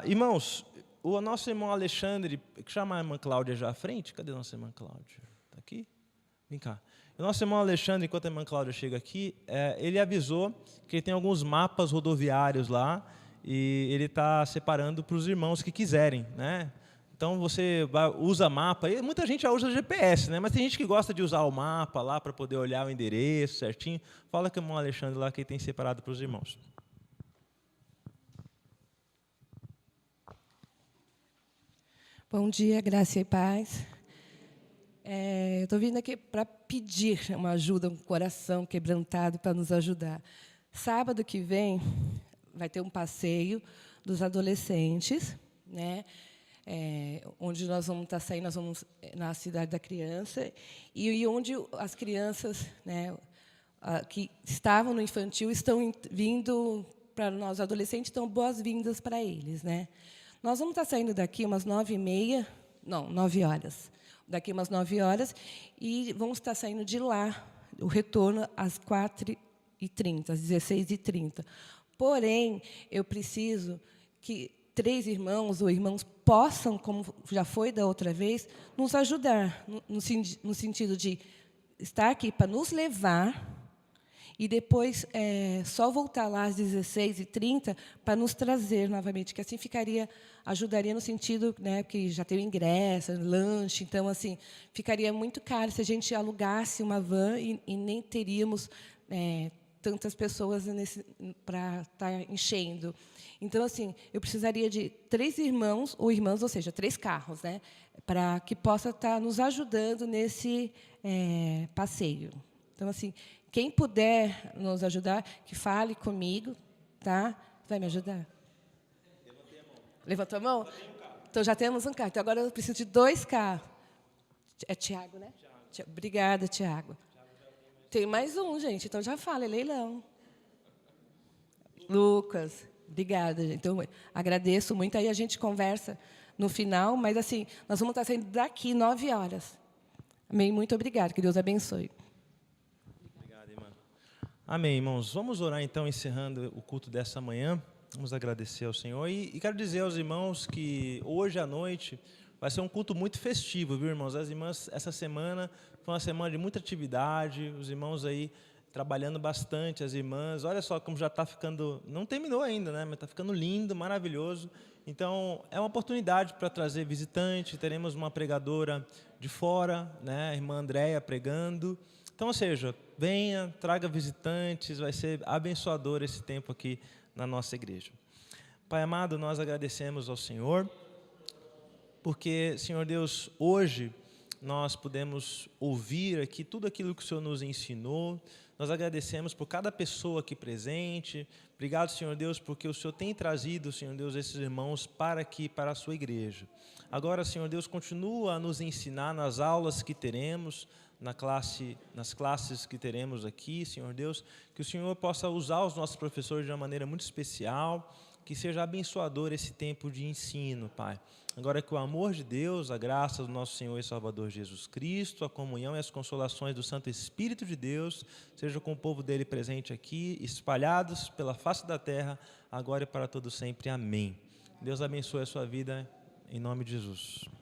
Irmãos, o nosso irmão Alexandre, que chama a irmã Cláudia já à frente. Cadê a nossa irmã Cláudia? Está aqui? Vem cá. O nosso irmão Alexandre, enquanto a irmã Cláudia chega aqui, ele avisou que ele tem alguns mapas rodoviários lá e ele está separando para os irmãos que quiserem, né? Então, você usa mapa, e muita gente já usa GPS, né? Mas tem gente que gosta de usar o mapa lá para poder olhar o endereço certinho. Fala com o irmão Alexandre lá que ele tem separado para os irmãos. Bom dia, graça e paz. Eu estou vindo aqui para pedir uma ajuda, um coração quebrantado para nos ajudar. Sábado que vem vai ter um passeio dos adolescentes, né? Onde nós vamos estar saindo, nós vamos na Cidade da Criança, e onde as crianças, né, que estavam no infantil estão vindo para nós adolescentes, então boas-vindas para eles, né? Nós vamos estar saindo daqui umas 9h30, não, 9 horas. Daqui umas 9 horas, e vamos estar saindo de lá, o retorno às 4h30, às 16h30. Porém, eu preciso que 3 irmãos ou irmãos possam, como já foi da outra vez, nos ajudar, no sentido de estar aqui para nos levar e depois só voltar lá às 16h30 para nos trazer novamente, que assim ajudaria no sentido, né, que já tem o ingresso, lanche, então assim ficaria muito caro se a gente alugasse uma van e nem teríamos tantas pessoas para estar enchendo. Então assim, eu precisaria de 3 irmãos ou irmãs, ou seja, 3 carros, né, para que possa estar nos ajudando nesse passeio. Então assim, quem puder nos ajudar, que fale comigo, tá? Vai me ajudar? Levantou a mão? Então, já temos um carro. Então, agora eu preciso de 2 carros. É Tiago, né? Tiago. Obrigada, Tiago. Tem mais um, gente. Então, já fala, é leilão. Lucas. Obrigada. Então, agradeço muito. Aí a gente conversa no final, mas, assim, nós vamos estar saindo daqui 9 horas. Amém? Muito obrigada. Que Deus abençoe. Amém, irmãos. Vamos orar, então, encerrando o culto dessa manhã. Vamos agradecer ao Senhor. E quero dizer aos irmãos que hoje à noite vai ser um culto muito festivo, viu, irmãos? As irmãs, essa semana foi uma semana de muita atividade, os irmãos aí trabalhando bastante, as irmãs. Olha só como já está ficando, não terminou ainda, né? Mas está ficando lindo, maravilhoso. Então, é uma oportunidade para trazer visitante. Teremos uma pregadora de fora, né? A irmã Andréia pregando. Então, ou seja, venha, traga visitantes, vai ser abençoador esse tempo aqui na nossa igreja. Pai amado, nós agradecemos ao Senhor, porque, Senhor Deus, hoje nós podemos ouvir aqui tudo aquilo que o Senhor nos ensinou. Nós agradecemos por cada pessoa aqui presente. Obrigado, Senhor Deus, porque o Senhor tem trazido, Senhor Deus, esses irmãos para aqui, para a sua igreja. Agora, Senhor Deus, continua a nos ensinar nas aulas que teremos, nas classes que teremos aqui, Senhor Deus, que o Senhor possa usar os nossos professores de uma maneira muito especial, que seja abençoador esse tempo de ensino, Pai. Agora que o amor de Deus, a graça do nosso Senhor e Salvador Jesus Cristo, a comunhão e as consolações do Santo Espírito de Deus, seja com o povo dele presente aqui, espalhados pela face da terra, agora e para todo sempre. Amém. Deus abençoe a sua vida, em nome de Jesus.